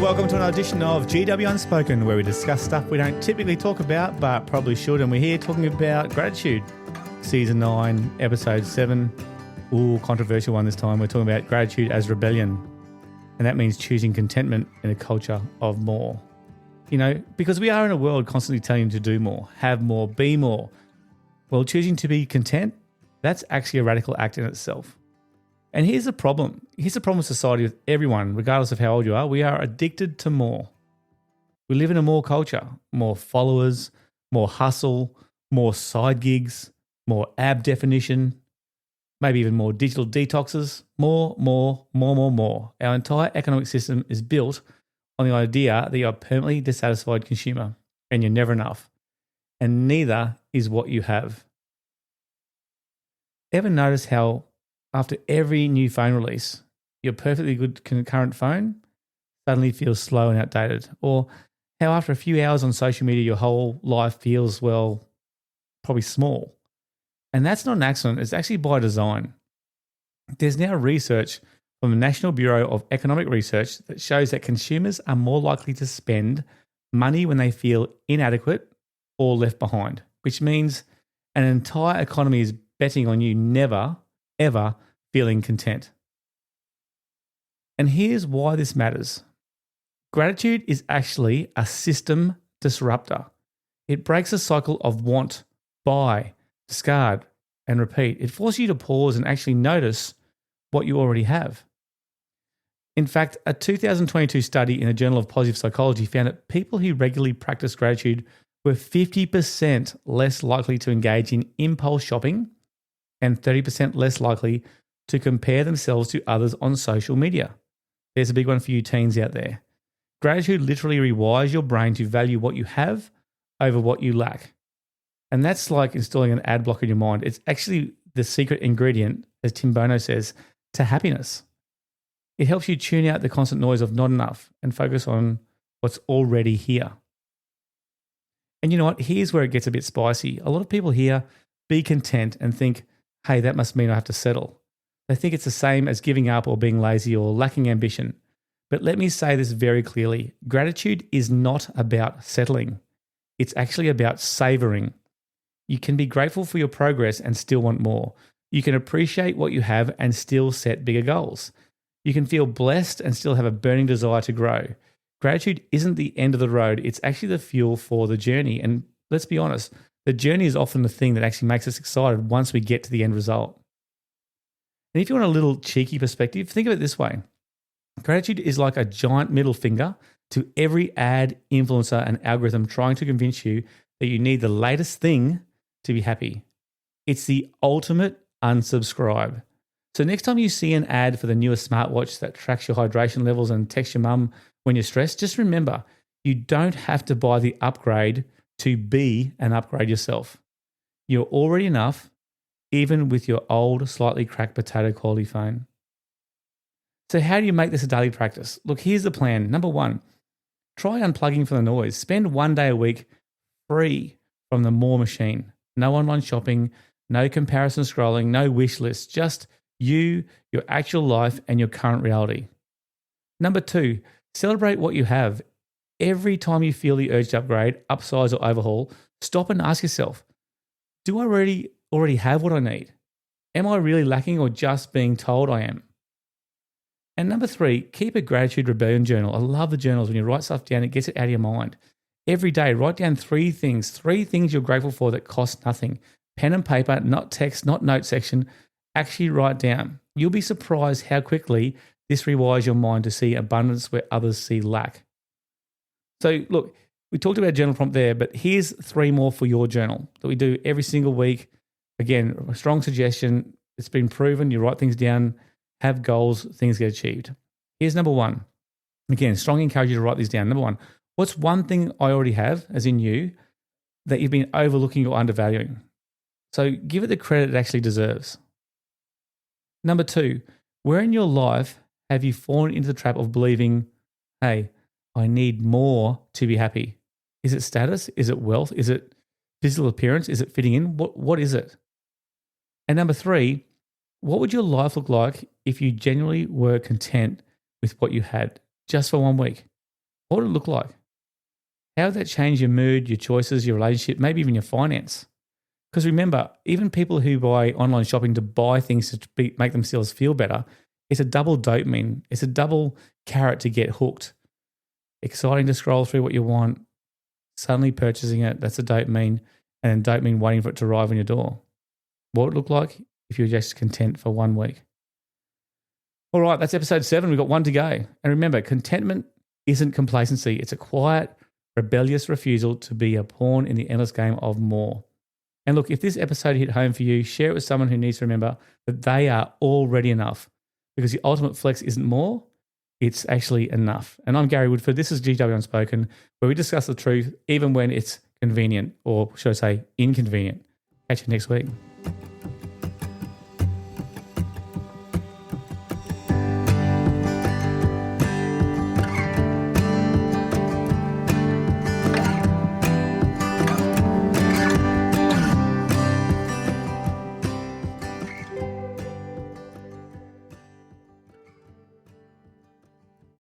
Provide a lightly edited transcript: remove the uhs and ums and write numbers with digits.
welcome to another edition of GW Unspoken, where we discuss stuff we don't typically talk about, but probably should. And we're here talking about gratitude. Season 9, Episode 7. Ooh, controversial one this time. We're talking about gratitude as rebellion. And that means choosing contentment in a culture of more. You know, because we are in a world constantly telling you to do more, have more, be more. Well, choosing to be content, that's actually a radical act in itself. And here's the problem. Here's the problem with society, with everyone, regardless of how old you are. We are addicted to more. We live in a more culture, more followers, more hustle, more side gigs, more ab definition, maybe even more digital detoxes, more. Our entire economic system is built on the idea that you're a permanently dissatisfied consumer and you're never enough. And neither is what you have. Ever notice how after every new phone release, your perfectly good current phone suddenly feels slow and outdated? Or how after a few hours on social media, your whole life feels, well, probably small. And that's not an accident. It's actually by design. There's now research from the National Bureau of Economic Research that shows that consumers are more likely to spend money when they feel inadequate or left behind, which means an entire economy is betting on you never, ever feeling content. And here's why this matters. Gratitude is actually a system disruptor. It breaks a cycle of want, buy, discard, and repeat. It forces you to pause and actually notice what you already have. In fact, a 2022 study in the Journal of Positive Psychology found that people who regularly practice gratitude were 50% less likely to engage in impulse shopping and 30% less likely to compare themselves to others on social media. There's a big one for you teens out there. Gratitude literally rewires your brain to value what you have over what you lack. And that's like installing an ad block in your mind. It's actually the secret ingredient, as Tim Bono says, to happiness. It helps you tune out the constant noise of not enough and focus on what's already here. And you know what? Here's where it gets a bit spicy. A lot of people here be content and think, hey, that must mean I have to settle. They think it's the same as giving up or being lazy or lacking ambition. But let me say this very clearly. Gratitude is not about settling. It's actually about savoring. You can be grateful for your progress and still want more. You can appreciate what you have and still set bigger goals. You can feel blessed and still have a burning desire to grow. Gratitude isn't the end of the road. It's actually the fuel for the journey. And let's be honest, the journey is often the thing that actually makes us excited once we get to the end result. And if you want a little cheeky perspective, think of it this way. Gratitude is like a giant middle finger to every ad, influencer, and algorithm trying to convince you that you need the latest thing to be happy. It's the ultimate unsubscribe. So next time you see an ad for the newest smartwatch that tracks your hydration levels and texts your mum when you're stressed, just remember, you don't have to buy the upgrade to be an upgrade yourself. You're already enough, even with your old, slightly cracked potato quality phone. So how do you make this a daily practice? Look, here's the plan. Number 1, try unplugging from the noise. Spend 1 day a week free from the more machine. No online shopping, no comparison scrolling, no wish lists, just you, your actual life, and your current reality. Number 2, celebrate what you have. Every time you feel the urge to upgrade, upsize, or overhaul, stop and ask yourself, do I already have what I need? Am I really lacking or just being told I am? And number 3, keep a gratitude rebellion journal. I love the journals. When you write stuff down, it gets it out of your mind. Every day, write down 3 things you're grateful for that cost nothing. Pen and paper, not text, not note section. Actually write down. You'll be surprised how quickly this rewires your mind to see abundance where others see lack. So look, we talked about journal prompt there, but here's 3 more for your journal that we do every single week. Again, a strong suggestion. It's been proven. You write things down, have goals, things get achieved. Here's number 1. Again, strongly encourage you to write these down. Number 1, what's one thing I already have, as in you, that you've been overlooking or undervaluing? So give it the credit it actually deserves. Number 2, where in your life have you fallen into the trap of believing, hey, I need more to be happy? Is it status? Is it wealth? Is it physical appearance? Is it fitting in? What is it? And number 3, what would your life look like if you genuinely were content with what you had just for 1 week? What would it look like? How would that change your mood, your choices, your relationship, maybe even your finance? Because remember, even people who buy online shopping to buy things to make themselves feel better, it's a double dopamine. It's a double carrot to get hooked. Exciting to scroll through what you want, suddenly purchasing it, that's a dopamine, and then dopamine waiting for it to arrive on your door. What would it look like if you were just content for 1 week? All right, that's episode 7. We've got 1 to go. And remember, contentment isn't complacency. It's a quiet, rebellious refusal to be a pawn in the endless game of more. And look, if this episode hit home for you, share it with someone who needs to remember that they are already enough, because the ultimate flex isn't more, it's actually enough. And I'm Gary Woodford. This is GW Unspoken, where we discuss the truth even when it's convenient, or should I say inconvenient. Catch you next week.